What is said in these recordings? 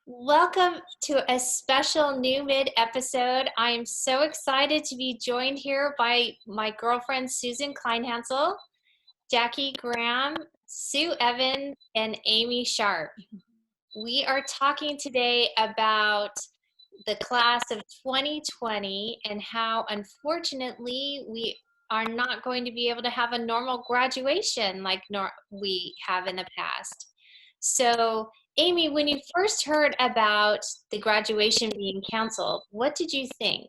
Welcome to a special new mid episode. I am so excited to be joined here by my girlfriends Susan Kleinhansel, Jackie Graham, Sue Evans, and Amy Sharp. We are talking today about the class of 2020 and how unfortunately we are not going to be able to have a normal graduation like we have in the past. So, Amy, when you first heard about the graduation being canceled, what did you think?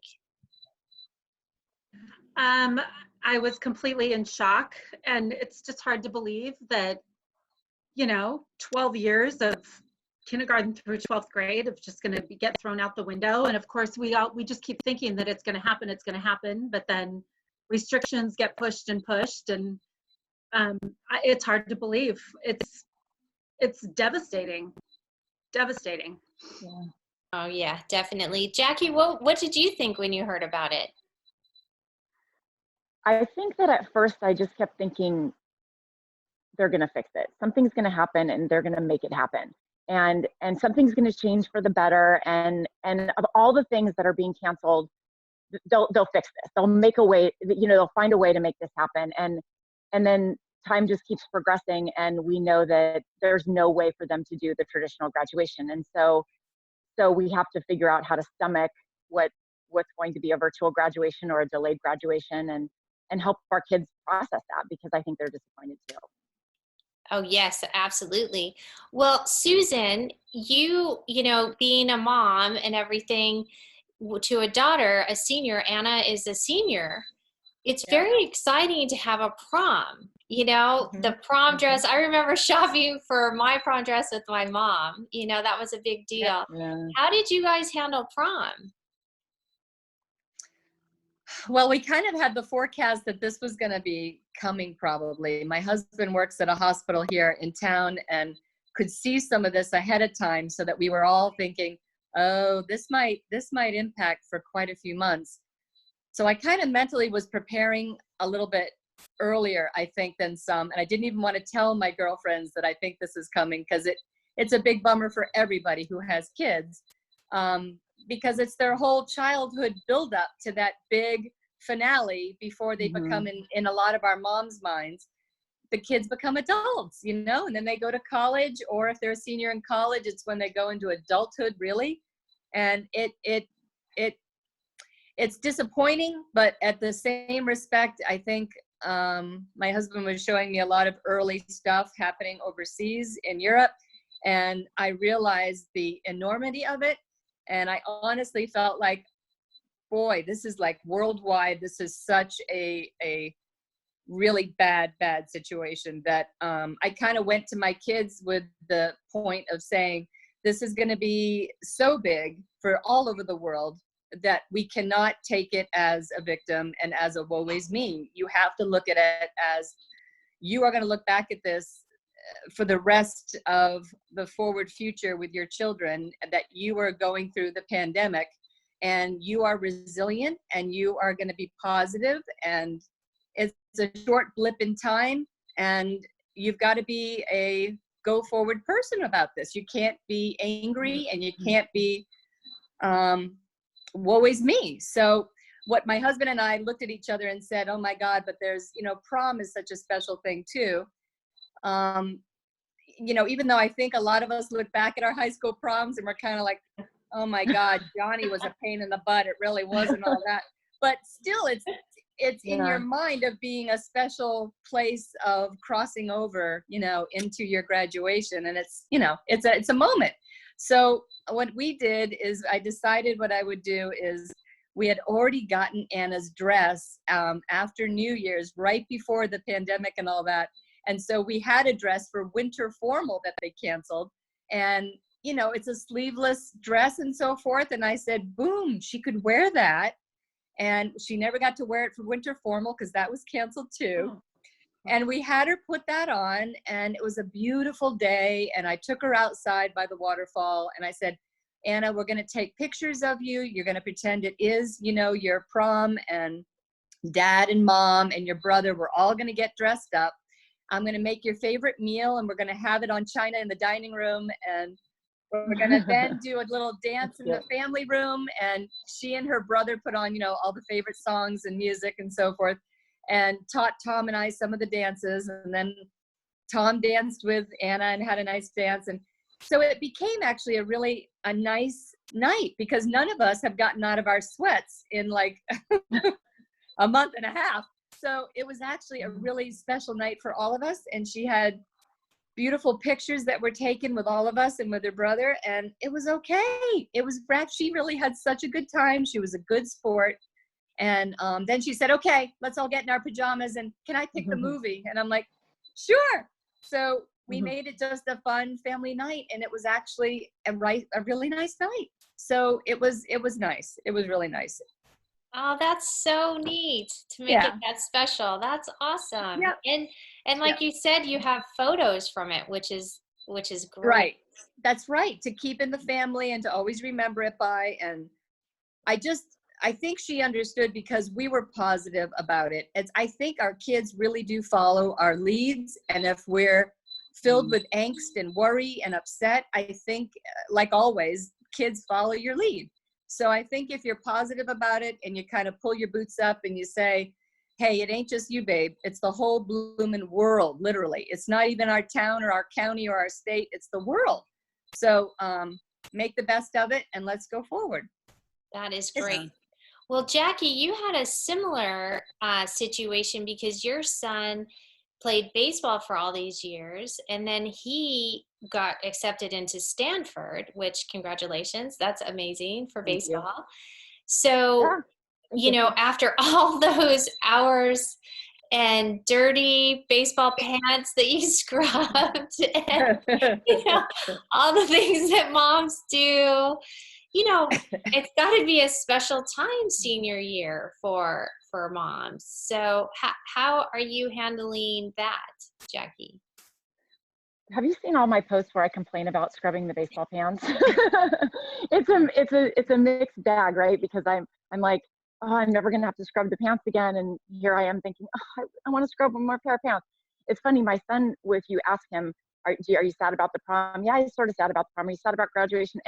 Um, I was completely in shock, and it's just hard to believe that, 12 years of kindergarten through 12th grade of just going to get thrown out the window. And of course, we just keep thinking that it's going to happen, but then restrictions get pushed and pushed, and it's hard to believe. It's devastating, devastating. Yeah. Oh yeah, definitely. Jackie, what did you think when you heard about it? I think that at first I just kept thinking they're going to fix it. Something's going to happen and they're going to make it happen. And something's going to change for the better. And of all the things that are being canceled, they'll fix this. They'll make a way, they'll find a way to make this happen. And then time just keeps progressing, and we know that there's no way for them to do the traditional graduation. And so we have to figure out how to stomach what's going to be a virtual graduation or a delayed graduation, and help our kids process that, because I think they're disappointed too. Oh, yes, absolutely. Well, Susan, being a mom and everything to a daughter, a senior, Anna is a senior. It's very exciting to have a prom. The prom dress. I remember shopping for my prom dress with my mom. That was a big deal. Yeah. How did you guys handle prom? Well, we kind of had the forecast that this was going to be coming probably. My husband works at a hospital here in town and could see some of this ahead of time, so that we were all thinking, oh, this might impact for quite a few months. So I kind of mentally was preparing a little bit earlier, I think, than some. And I didn't even want to tell my girlfriends that I think this is coming, because it's a big bummer for everybody who has kids. Because it's their whole childhood build up to that big finale before they become, in a lot of our moms' minds, the kids become adults, and then they go to college, or if they're a senior in college, it's when they go into adulthood, really. And it's disappointing, but at the same respect, I think my husband was showing me a lot of early stuff happening overseas in Europe, and I realized the enormity of it. And I honestly felt like, boy, this is like worldwide. This is such a really bad situation that I kind of went to my kids with the point of saying, this is going to be so big for all over the world that we cannot take it as a victim and as a woe is me. You have to look at it as, you are going to look back at this for the rest of the forward future with your children, that you are going through the pandemic and you are resilient and you are going to be positive, and it's a short blip in time, and you've got to be a go forward person about this. You can't be angry and you can't be woe is me. So what my husband and I looked at each other and said, oh my God, but there's, prom is such a special thing too. Even though I think a lot of us look back at our high school proms and we're kind of like, oh my God, Johnny was a pain in the butt. It really wasn't all that. But still, it's in your mind of being a special place of crossing over, into your graduation. And it's a moment. So what we did is, I decided what I would do is, we had already gotten Anna's dress after New Year's, right before the pandemic and all that. And so we had a dress for winter formal that they canceled. And, it's a sleeveless dress and so forth. And I said, boom, she could wear that. And she never got to wear it for winter formal because that was canceled too. And we had her put that on, and it was a beautiful day. And I took her outside by the waterfall and I said, Anna, we're going to take pictures of you. You're going to pretend it is, your prom, and dad and mom and your brother, we're all going to get dressed up. I'm going to make your favorite meal, and we're going to have it on china in the dining room. And We're going to then do a little dance in cute. the family room. And she and her brother put on, all the favorite songs and music and so forth, and taught Tom and I some of the dances. And then Tom danced with Anna and had a nice dance. And so it became actually a nice night, because none of us have gotten out of our sweats in like a month and a half. So it was actually a really special night for all of us. And she had beautiful pictures that were taken with all of us and with her brother. And it was okay. She really had such a good time. She was a good sport. And then she said, okay, let's all get in our pajamas and can I pick the movie? And I'm like, sure. So we made it just a fun family night, and it was actually a really nice night. So it was nice. It was really nice. Oh, that's so neat to make it that special. That's awesome. Yeah. And like you said, you have photos from it, which is great. Right. That's right. To keep in the family and to always remember it by. And I think she understood, because we were positive about it. I think our kids really do follow our leads. And if we're filled with angst and worry and upset, I think, like always, kids follow your lead. So I think if you're positive about it and you kind of pull your boots up and you say, hey, it ain't just you, babe. It's the whole bloomin' world, literally. It's not even our town or our county or our state. It's the world. So make the best of it and let's go forward. That is great. Well, Jackie, you had a similar situation, because your son played baseball for all these years, and then he got accepted into Stanford, which, congratulations, that's amazing for baseball. So, after all those hours and dirty baseball pants that you scrubbed and all the things that moms do, it's got to be a special time senior year for moms. So how are you handling that, Jackie? Have you seen all my posts where I complain about scrubbing the baseball pants? It's a mixed bag, right? Because I'm like, oh, I'm never gonna have to scrub the pants again, and here I am thinking, oh, I want to scrub one more pair of pants. It's funny, my son, if you ask him, are you sad about the prom? Yeah, he's sort of sad about the prom. Are you sad about graduation?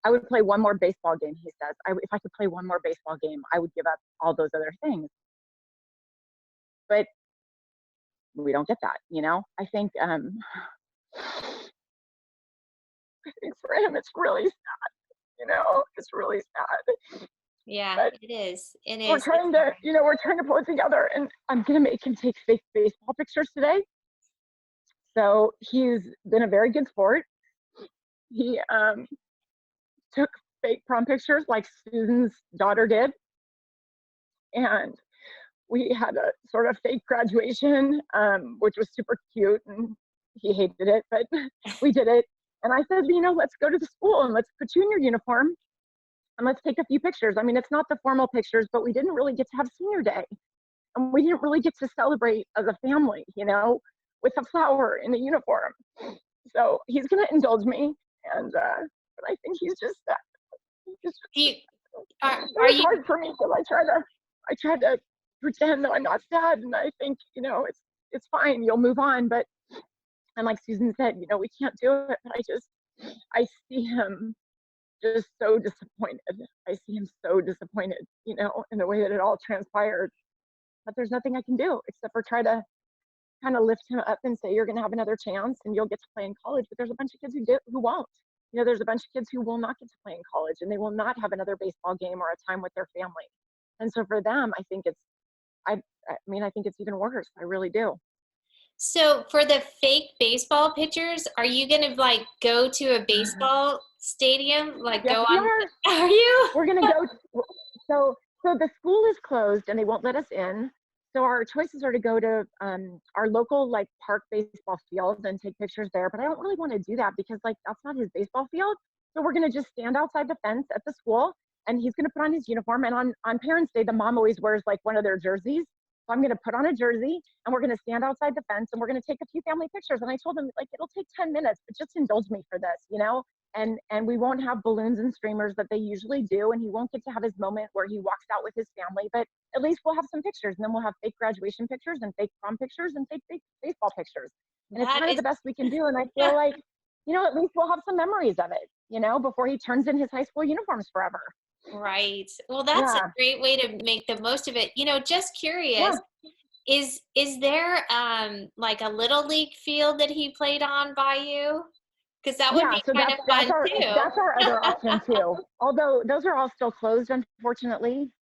I would play one more baseball game, he says. If I could play one more baseball game, I would give up all those other things. But we don't get that, I think for him it's really sad, it's really sad. Yeah, but it is. It is. We're trying to pull it together, and I'm gonna make him take fake baseball pictures today. So he's been a very good sport. He took fake prom pictures like Susan's daughter did. And we had a sort of fake graduation, which was super cute, and he hated it, but we did it. And I said, let's go to the school and let's put you in your uniform and let's take a few pictures. I mean, it's not the formal pictures, but we didn't really get to have senior day. And we didn't really get to celebrate as a family, with a flower in a uniform. So he's going to indulge me. And but I think he's just that. It's hard for me because I try to pretend that I'm not sad, and I think it's fine, you'll move on. But and like Susan said, we can't do it. But I see him just so disappointed. I see him so disappointed, in the way that it all transpired. But there's nothing I can do except for try to kind of lift him up and say, you're going to have another chance and you'll get to play in college. But there's a bunch of kids who won't. There's a bunch of kids who will not get to play in college, and they will not have another baseball game or a time with their family. And so for them, I think I think it's even worse. I really do. So for the fake baseball pictures, are you going to go to a baseball stadium? Yes, Are you? We're going to go. So the school is closed and they won't let us in. So our choices are to go to our local park baseball field and take pictures there. But I don't really want to do that because that's not his baseball field. So we're going to just stand outside the fence at the school, and he's going to put on his uniform. And on Parents' Day, the mom always wears one of their jerseys. So I'm going to put on a jersey, and we're going to stand outside the fence, and we're going to take a few family pictures. And I told him it'll take 10 minutes, but just indulge me for this, And we won't have balloons and streamers that they usually do, and he won't get to have his moment where he walks out with his family, but at least we'll have some pictures, and then we'll have fake graduation pictures and fake prom pictures and fake baseball pictures. And it's kind of the best we can do. And I feel at least we'll have some memories of it, you know, before he turns in his high school uniforms forever. Right. Well, that's a Yeah. great way to make the most of it. You know, just curious, Yeah. is there like a little league field that he played on by you? Because that would Yeah, be so kind of fun too. that's our other option too. Although those are all still closed, unfortunately.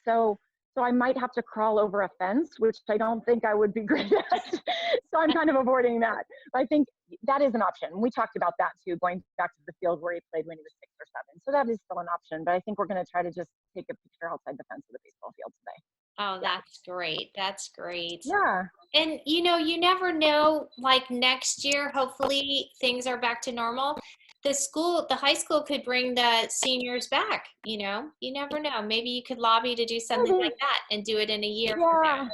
So I might have to crawl over a fence, which I don't think I would be great at. So I'm kind of avoiding that. But I think that is an option. We talked about that too, going back to the field where he played when he was 6 or 7. So that is still an option. But I think we're going to try to just take a picture outside the fence of the baseball field today. Oh, Yeah. that's great. That's great. Yeah. And you know, you never know, like next year, hopefully things are back to normal. The high school could bring the seniors back, you know? You never know. Maybe you could lobby to do something Maybe. like that and do it in a year Yeah. from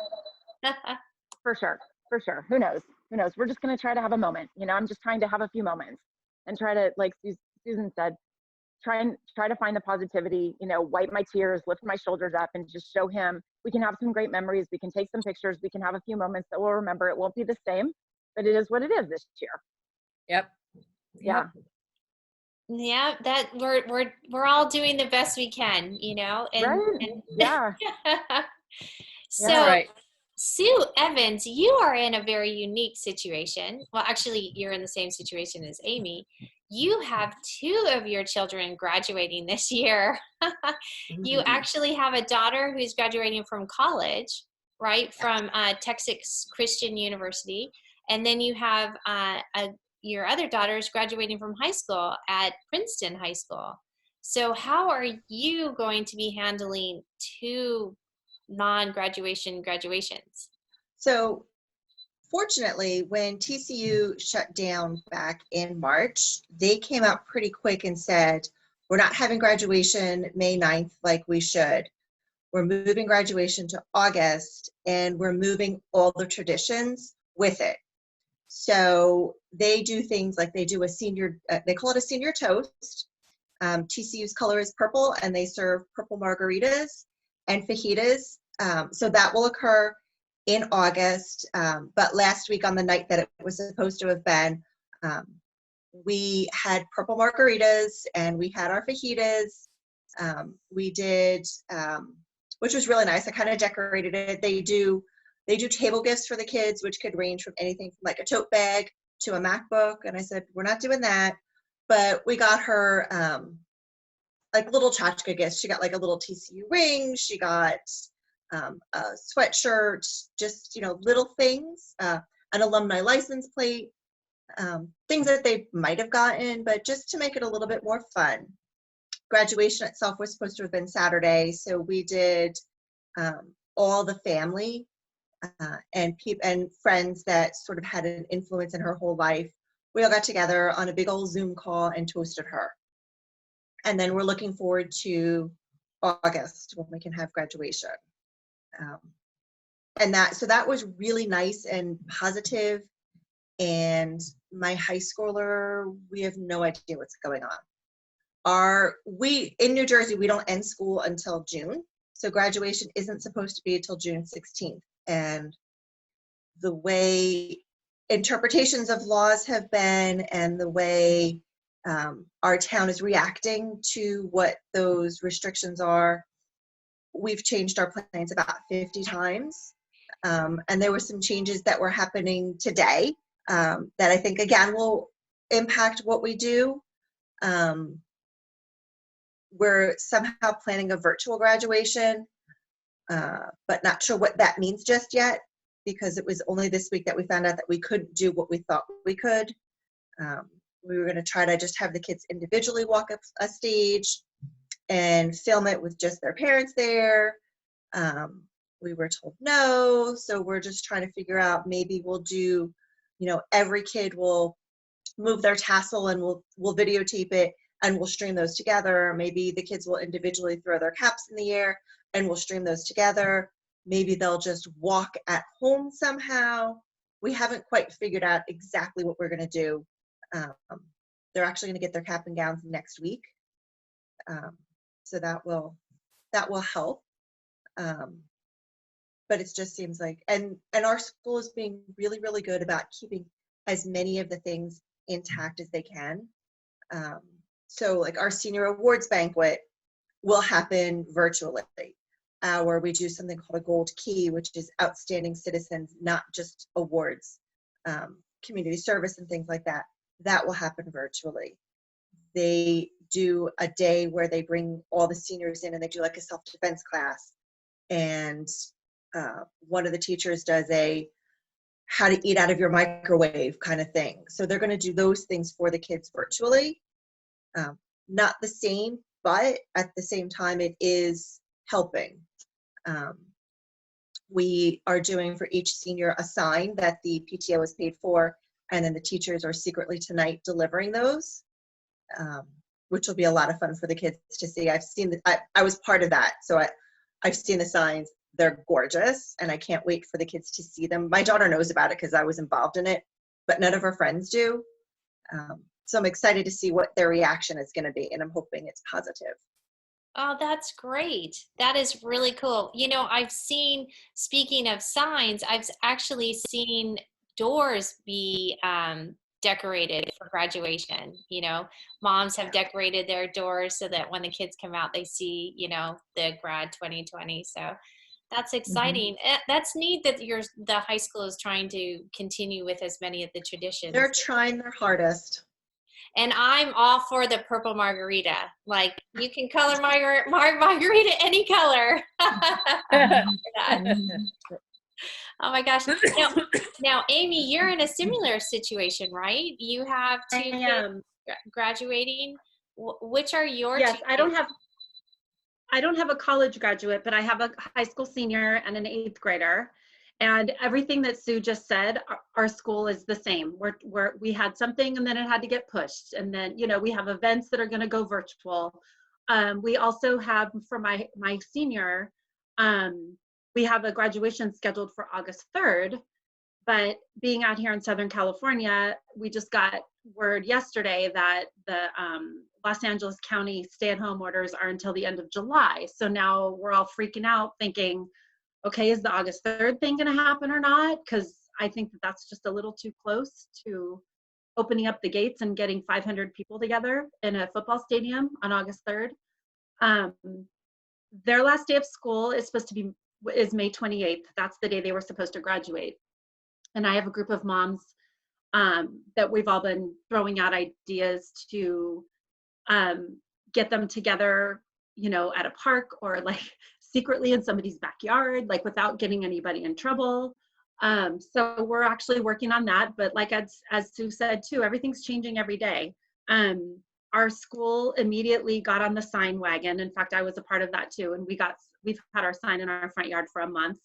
now. For sure. For sure. Who knows? Who knows? We're just going to try to have a moment. You know, I'm just trying to have a few moments and try to, like Susan said, try to find the positivity, you know, wipe my tears, lift my shoulders up, and just show him we can have some great memories. We can take some pictures. We can have a few moments that we'll remember. It won't be the same, but it is what it is this year. Yep. Yeah. Yeah, that we're all doing the best we can, you know, Right. and Yeah. so Yeah. Right. Sue Evans, you are in a very unique situation. Well, actually, you're in the same situation as Amy. You have 2 of your children graduating this year. You actually have a daughter who's graduating from college, right, from Texas Christian University, and then you have your other daughter is graduating from high school at Princeton High School. So how are you going to be handling 2 non-graduation graduations? So fortunately, when TCU shut down back in March, they came out pretty quick and said, we're not having graduation May 9th like we should. We're moving graduation to August, and we're moving all the traditions with it. So they do things like they do a senior, they call it a senior toast. TCU's color is purple, and they serve purple margaritas and fajitas. So that will occur in August. But last week on the night that it was supposed to have been, we had purple margaritas and we had our fajitas. We did, which was really nice. I kind of decorated it. They do table gifts for the kids, which could range from anything from like a tote bag to a MacBook. And I said, we're not doing that. But we got her like little tchotchke gifts. She got like a little TCU ring. She got a sweatshirt, just, you know, little things, an alumni license plate, things that they might have gotten, but just to make it a little bit more fun. Graduation itself was supposed to have been Saturday, so we did all the family and friends that sort of had an influence in her whole life. We all got together on a big old Zoom call and toasted her. And then we're looking forward to August when we can have graduation. And that was really nice and positive. And my high schooler, we have no idea what's going on. In New Jersey, we don't end school until June. So graduation isn't supposed to be until June 16th. And the way interpretations of laws have been and the way our town is reacting to what those restrictions are, we've changed our plans about 50 times. And there were some changes that were happening today that I think, again, will impact what we do. We're somehow planning a virtual graduation, but not sure what that means just yet, because it was only this week that we found out that we couldn't do what we thought we could. We were going to try to just have the kids individually walk up a stage and film it with just their parents there. We were told no, so we're just trying to figure out, maybe we'll do, you know, every kid will move their tassel and we'll videotape it and we'll stream those together. Maybe the kids will individually throw their caps in the air and we'll stream those together. Maybe they'll just walk at home somehow. We haven't quite figured out exactly what we're going to do. They're actually going to get their cap and gowns next week. So that will help. But it just seems like, and our school is being really, really good about keeping as many of the things intact as they can. So like our senior awards banquet will happen virtually, where we do something called a gold key, which is outstanding citizens, not just awards, community service and things like that. That will happen virtually. They do a day where they bring all the seniors in and they do like a self-defense class. And one of the teachers does a how to eat out of your microwave kind of thing. So they're going to do those things for the kids virtually. Not the same, but at the same time, it is helping. We are doing for each senior a sign that the PTO is paid for, and then the teachers are secretly tonight delivering those, which will be a lot of fun for the kids to see. I've seen I was part of that, so I've seen the signs. They're gorgeous, and I can't wait for the kids to see them. My daughter knows about it because I was involved in it, but none of her friends do. So I'm excited to see what their reaction is going to be, and I'm hoping it's positive. Oh, that's great. That is really cool. You know, I've seen, speaking of signs, I've actually seen doors be decorated for graduation. You know, moms have decorated their doors so that when the kids come out, they see, you know, the grad 2020. So that's exciting. That's neat that the high school is trying to continue with as many of the traditions. They're trying their hardest. And I'm all for the purple margarita. Like, you can color margarita any color. Oh my gosh. Now, Amy, you're in a similar situation, right? You have two kids graduating. Which are your Yes, two I don't have a college graduate, but I have a high school senior and an 8th grader. And everything that Sue just said, our school is the same. We had something and then it had to get pushed. And then, you know, we have events that are going to go virtual. We also have, for my senior, we have a graduation scheduled for August 3rd. But being out here in Southern California, we just got word yesterday that the Los Angeles County stay-at-home orders are until the end of July. So now we're all freaking out thinking, okay, is the August 3rd thing going to happen or not? Because I think that that's just a little too close to opening up the gates and getting 500 people together in a football stadium on August 3rd. Their last day of school is May 28th. That's the day they were supposed to graduate. And I have a group of moms that we've all been throwing out ideas to get them together, you know, at a park or like secretly in somebody's backyard, like without getting anybody in trouble. So we're actually working on that. But like as Sue said too, everything's changing every day. Our school immediately got on the sign wagon. In fact, I was a part of that too. And we've had our sign in our front yard for a month.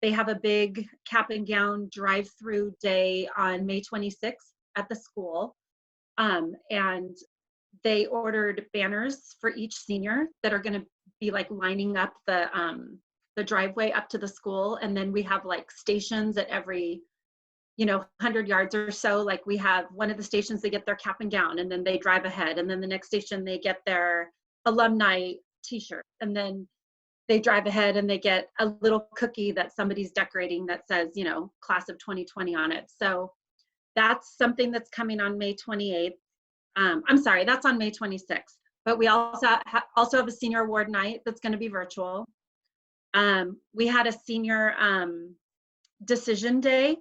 They have a big cap and gown drive-through day on May 26th at the school. And they ordered banners for each senior that are going to be like lining up the driveway up to the school. And then we have like stations at every, you know, 100 yards or so. Like we have one of the stations, they get their cap and gown and then they drive ahead. And then the next station, they get their alumni t-shirt. And then they drive ahead and they get a little cookie that somebody's decorating that says, you know, class of 2020 on it. So that's something that's coming on May 28th. I'm sorry, that's on May 26th. But we also have a senior award night that's going to be virtual. We had a senior decision day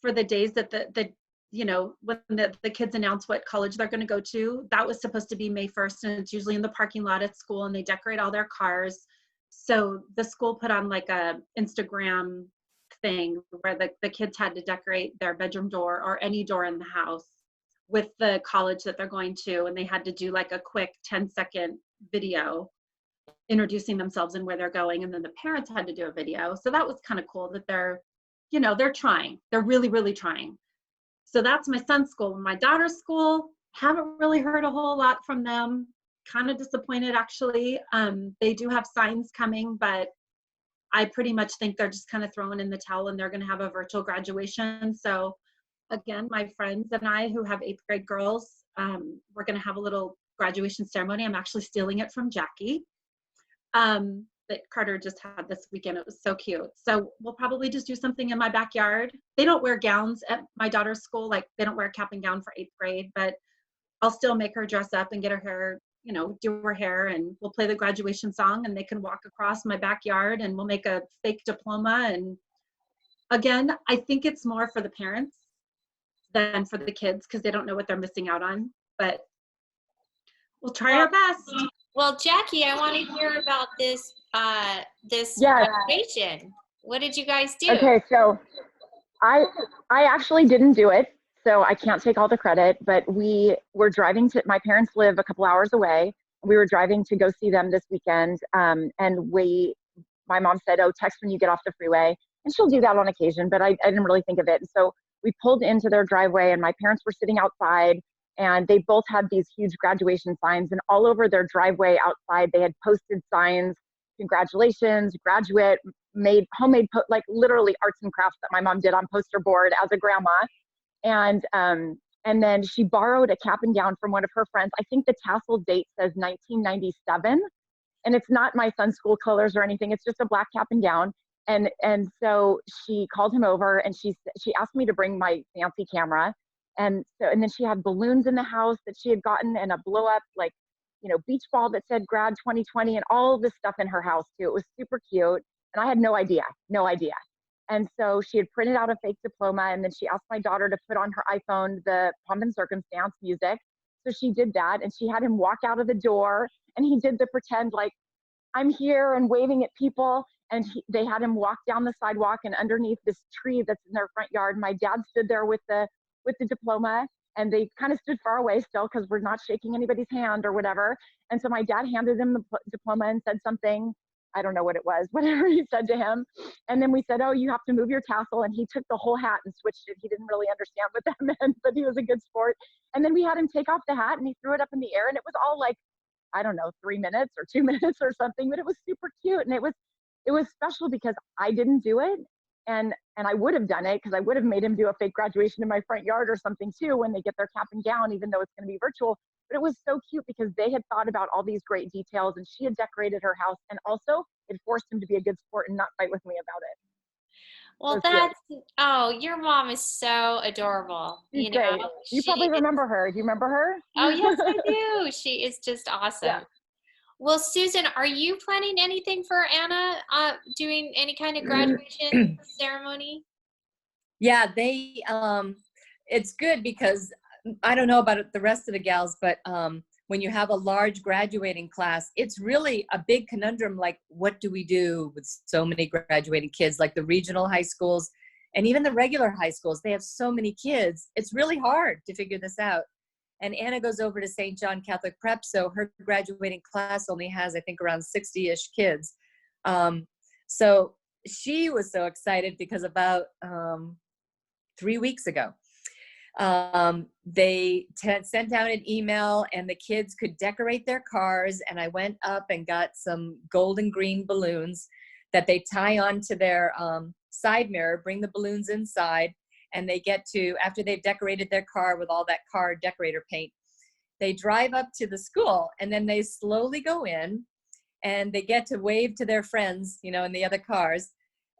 for the days that the you know, when the kids announce what college they're going to go to. That was supposed to be May 1st, and it's usually in the parking lot at school, and they decorate all their cars. So the school put on like a Instagram thing where the kids had to decorate their bedroom door or any door in the house with the college that they're going to, and they had to do like a quick 10-second video introducing themselves and where they're going, and then the parents had to do a video. So that was kind of cool that they're, you know, they're trying. They're really, really trying. So that's my son's school. My daughter's school, haven't really heard a whole lot from them. Kind of disappointed, actually. They do have signs coming, but I pretty much think they're just kind of throwing in the towel and they're going to have a virtual graduation. So again, my friends and I who have 8th grade girls, we're going to have a little graduation ceremony. I'm actually stealing it from Jackie that Carter just had this weekend. It was so cute. So we'll probably just do something in my backyard. They don't wear gowns at my daughter's school. Like they don't wear a cap and gown for 8th grade, but I'll still make her dress up and get her hair, do her hair, and we'll play the graduation song, and they can walk across my backyard, and we'll make a fake diploma. And again, I think it's more for the parents than for the kids because they don't know what they're missing out on, but we'll try our best. Well, Jackie, I want to hear about this Yes. graduation. What did you guys do? Okay, so I actually didn't do it, so I can't take all the credit, but we were driving to, my parents live a couple hours away. We were driving to go see them this weekend, and my mom said, oh, text when you get off the freeway, and she'll do that on occasion, but I didn't really think of it. And so we pulled into their driveway, and my parents were sitting outside, and they both had these huge graduation signs, and all over their driveway outside, they had posted signs, congratulations, graduate, made homemade, like literally arts and crafts that my mom did on poster board as a grandma. And then she borrowed a cap and gown from one of her friends. I think the tassel date says 1997, and it's not my son's school colors or anything. It's just a black cap and gown. And so she called him over, and she asked me to bring my fancy camera. And then she had balloons in the house that she had gotten, and a blow up, like, beach ball that said grad 2020, and all this stuff in her house too. It was super cute. And I had no idea. And so she had printed out a fake diploma, and then she asked my daughter to put on her iPhone the Pomp and Circumstance music. So she did that, and she had him walk out of the door, and he did the pretend like, I'm here, and waving at people. And they had him walk down the sidewalk, and underneath this tree that's in their front yard, my dad stood there with the diploma, and they kind of stood far away still because we're not shaking anybody's hand or whatever. And so my dad handed him the diploma and said something, I don't know what it was, whatever he said to him. And then we said, oh, you have to move your tassel. And he took the whole hat and switched it. He didn't really understand what that meant, but he was a good sport. And then we had him take off the hat, and he threw it up in the air, and it was all like, I don't know, 3 minutes or 2 minutes or something, but it was super cute. And it was special because I didn't do it. And I would have done it because I would have made him do a fake graduation in my front yard or something too when they get their cap and gown, even though it's going to be virtual. But it was so cute because they had thought about all these great details, and she had decorated her house, and also it forced him to be a good sport and not fight with me about it. Well, your mom is so adorable. She's great. You probably remember her. Do you remember her? Oh, yes, I do. She is just awesome. Yeah. Well, Susan, are you planning anything for Anna, doing any kind of graduation ceremony? Yeah, it's good because I don't know about the rest of the gals, but when you have a large graduating class, it's really a big conundrum. Like, what do we do with so many graduating kids? Like the regional high schools and even the regular high schools, they have so many kids. It's really hard to figure this out. And Anna goes over to St. John Catholic Prep, so her graduating class only has, I think, around 60-ish kids. So she was so excited because about 3 weeks ago, they sent out an email, and the kids could decorate their cars. And I went up and got some gold and green balloons that they tie onto their side mirror, bring the balloons inside, and they get to, after they've decorated their car with all that car decorator paint, they drive up to the school, and then they slowly go in, and they get to wave to their friends, in the other cars,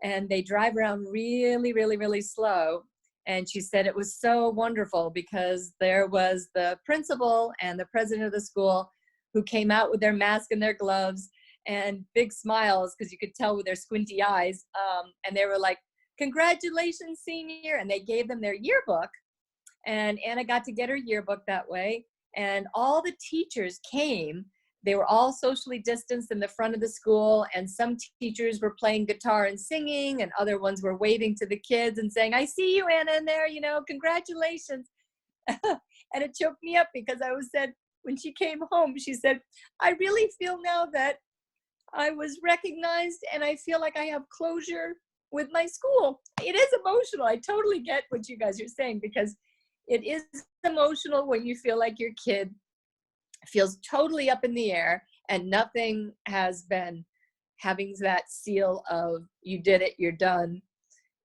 and they drive around really, really, really slow. And she said it was so wonderful because there was the principal and the president of the school who came out with their mask and their gloves and big smiles, because you could tell with their squinty eyes, and they were like, congratulations, senior. And they gave them their yearbook, and Anna got to get her yearbook that way. And all the teachers came. They were all socially distanced in the front of the school, and some teachers were playing guitar and singing, and other ones were waving to the kids and saying, I see you, Anna, in there, congratulations. And it choked me up because said, when she came home, she said, I really feel now that I was recognized, and I feel like I have closure with my school. It is emotional. I totally get what you guys are saying, because it is emotional when you feel like your kid feels totally up in the air and nothing has been having that seal of you did it, you're done,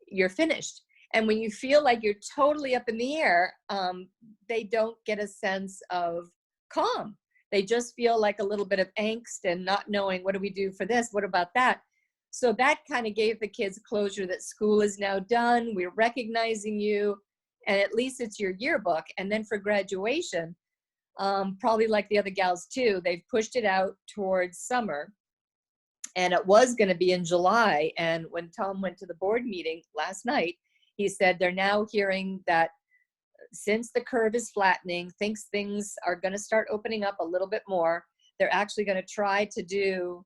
you're finished. And when you feel like you're totally up in the air, they don't get a sense of calm. They just feel like a little bit of angst and not knowing, what do we do for this? What about that? So that kind of gave the kids closure that school is now done. We're recognizing you, and at least it's your yearbook. And then for graduation, probably like the other gals too, they've pushed it out towards summer. And it was going to be in July. And when Tom went to the board meeting last night, he said they're now hearing that since the curve is flattening, thinks things are going to start opening up a little bit more. They're actually going to try to do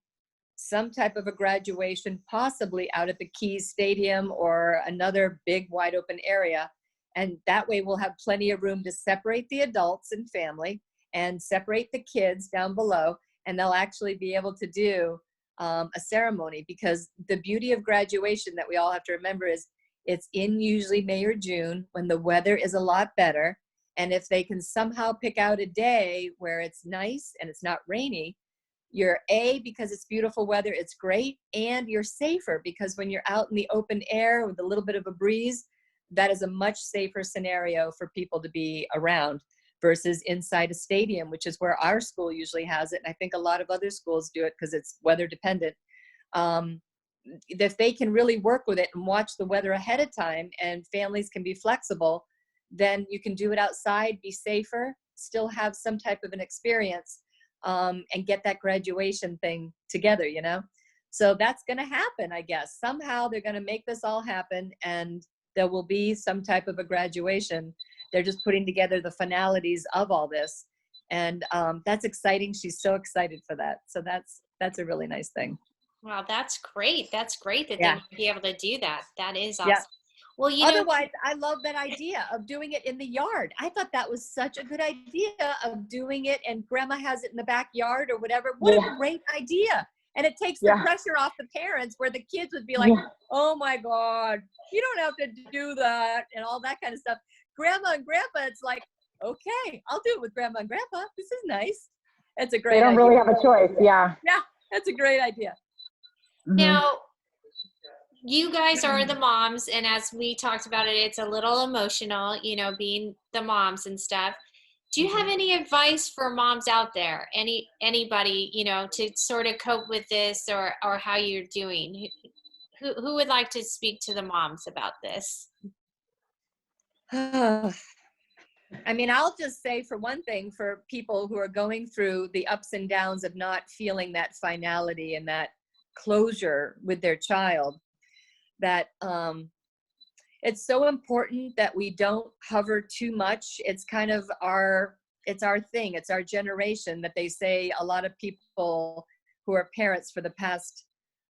some type of a graduation, possibly out at the Keys Stadium or another big wide open area. And that way we'll have plenty of room to separate the adults and family and separate the kids down below. And they'll actually be able to do a ceremony, because the beauty of graduation that we all have to remember is it's in usually May or June when the weather is a lot better. And if they can somehow pick out a day where it's nice and it's not rainy, you're because it's beautiful weather, it's great, and you're safer, because when you're out in the open air with a little bit of a breeze, that is a much safer scenario for people to be around versus inside a stadium, which is where our school usually has it. And I think a lot of other schools do it because it's weather dependent. If they can really work with it and watch the weather ahead of time and families can be flexible, then you can do it outside, be safer, still have some type of an experience, and get that graduation thing together, you know? So that's going to happen, I guess. Somehow they're going to make this all happen and there will be some type of a graduation. They're just putting together the finalities of all this. And that's exciting. She's so excited for that. So that's a really nice thing. Wow, that's great. That's great that Yeah. they would be able to do that. That is awesome. Yeah. Well, otherwise, I love that idea of doing it in the yard. I thought that was such a good idea of doing it, and grandma has it in the backyard or whatever. What a great idea. And it takes the pressure off the parents, where the kids would be like, oh my God, you don't have to do that, and all that kind of stuff. Grandma and grandpa, it's like, okay, I'll do it with grandma and grandpa. This is nice. It's a great idea. They don't really have a choice. Yeah. Yeah, that's a great idea. Now, you guys are the moms, and as we talked about it, it's a little emotional, you know, being the moms and stuff. Do you have any advice for moms out there? Anybody, you know, to sort of cope with this, or how you're doing? Who would like to speak to the moms about this? I mean, I'll just say, for one thing, for people who are going through the ups and downs of not feeling that finality and that closure with their child, that it's so important that we don't hover too much. It's kind of it's our thing. It's our generation that they say a lot of people who are parents for the past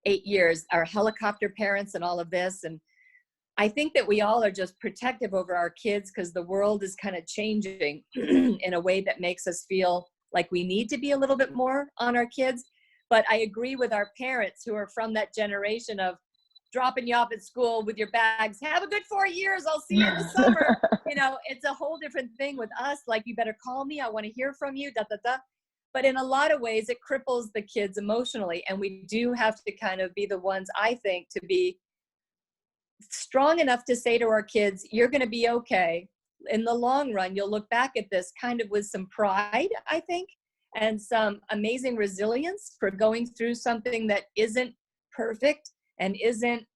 8 years are helicopter parents and all of this. And I think that we all are just protective over our kids because the world is kind of changing in a way that makes us feel like we need to be a little bit more on our kids. But I agree with our parents who are from that generation of dropping you off at school with your bags. Have a good 4 years. I'll see you in the summer. You know, it's a whole different thing with us. Like, you better call me. I want to hear from you. But in a lot of ways, it cripples the kids emotionally. And we do have to kind of be the ones, I think, to be strong enough to say to our kids, you're going to be okay. In the long run, you'll look back at this kind of with some pride, I think, and some amazing resilience for going through something that isn't perfect and isn't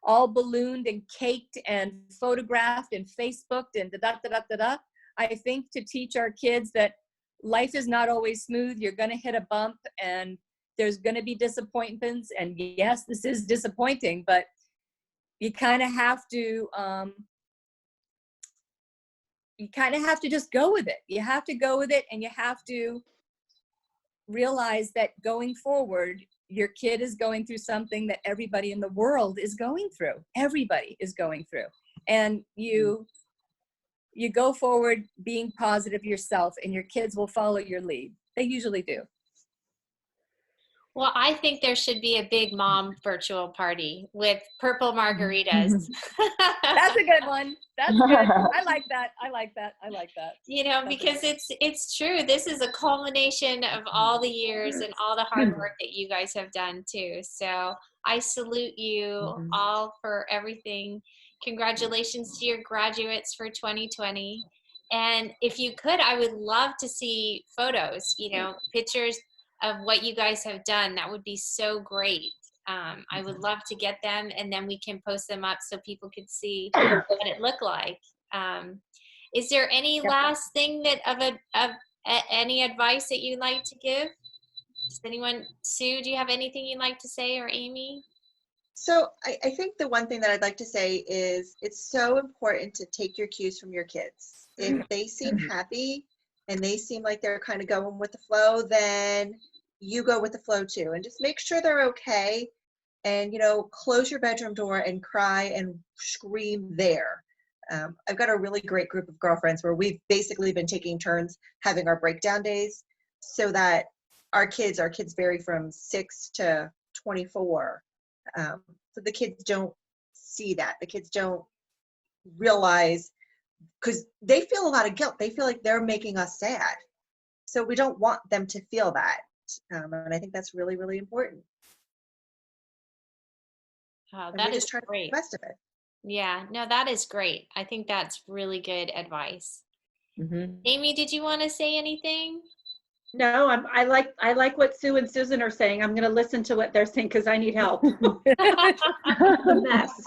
all ballooned and caked and photographed and Facebooked and da-da-da-da-da-da. I think to teach our kids that life is not always smooth. You're going to hit a bump and there's going to be disappointments. And yes, this is disappointing, but you kind of have to just go with it. You have to go with it, and you have to realize that going forward, your kid is going through something that everybody in the world is going through. Everybody is going through. And you go forward being positive yourself, and your kids will follow your lead. They usually do. Well, I think there should be a big mom virtual party with purple margaritas. That's a good one. That's good. I like that. I like that. You know, because it's true. This is a culmination of all the years and all the hard work that you guys have done too. So I salute you all for everything. Congratulations to your graduates for 2020. And if you could, I would love to see photos, you know, pictures of what you guys have done. That would be so great. I would love to get them, and then we can post them up so people could see what it looked like. Is there any Yep. last thing that any advice that you'd like to give? Does anyone, Sue, do you have anything you'd like to say, or Amy? So I think the one thing that I'd like to say is it's so important to take your cues from your kids. If they seem happy and they seem like they're kind of going with the flow, then you go with the flow too. And just make sure they're okay. And, you know, close your bedroom door and cry and scream there. I've got a really great group of girlfriends where we've basically been taking turns having our breakdown days so that our kids vary from 6 to 24. So the kids don't see that. The kids don't realize, because they feel a lot of guilt. They feel like they're making us sad. So we don't want them to feel that. And I think that's really, really important. Oh, And that we is just try to great. make the best of it. Yeah, no, that is great. I think that's really good advice. Amy, did you want to say anything? No, I like what Sue and Susan are saying. I'm going to listen to what they're saying because I need help. It's a mess.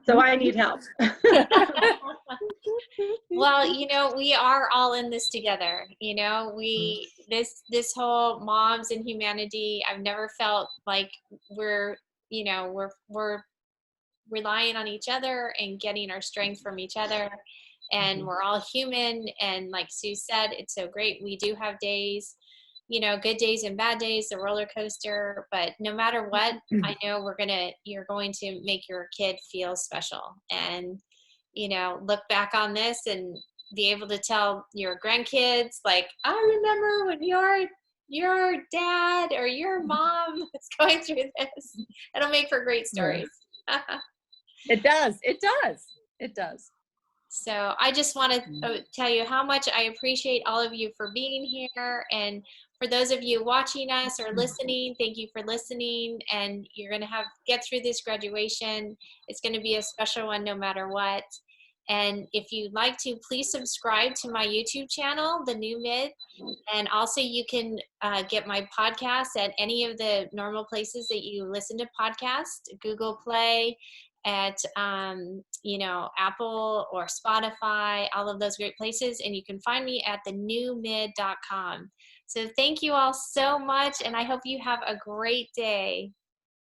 So I need help. Well, you know, we are all in this together. You know, this whole moms and humanity, I've never felt like we're relying on each other and getting our strength from each other. And we're all human. And like Sue said, it's so great. We do have days, you know, good days and bad days, the roller coaster. But no matter what, I know you're going to make your kid feel special. And, you know, look back on this and be able to tell your grandkids, like, I remember when your dad or your mom was going through this. It'll make for great stories. It does. It does. It does. So I just want to tell you how much I appreciate all of you for being here. And for those of you watching us or listening, thank you for listening. And you're going to get through this graduation. It's going to be a special one no matter what. And if you'd like to, please subscribe to my YouTube channel, The New Mid. And also you can get my podcast at any of the normal places that you listen to podcasts, Google Play, at you know, Apple or Spotify, all of those great places. And you can find me at thenewmid.com. So thank you all so much, and I hope you have a great day.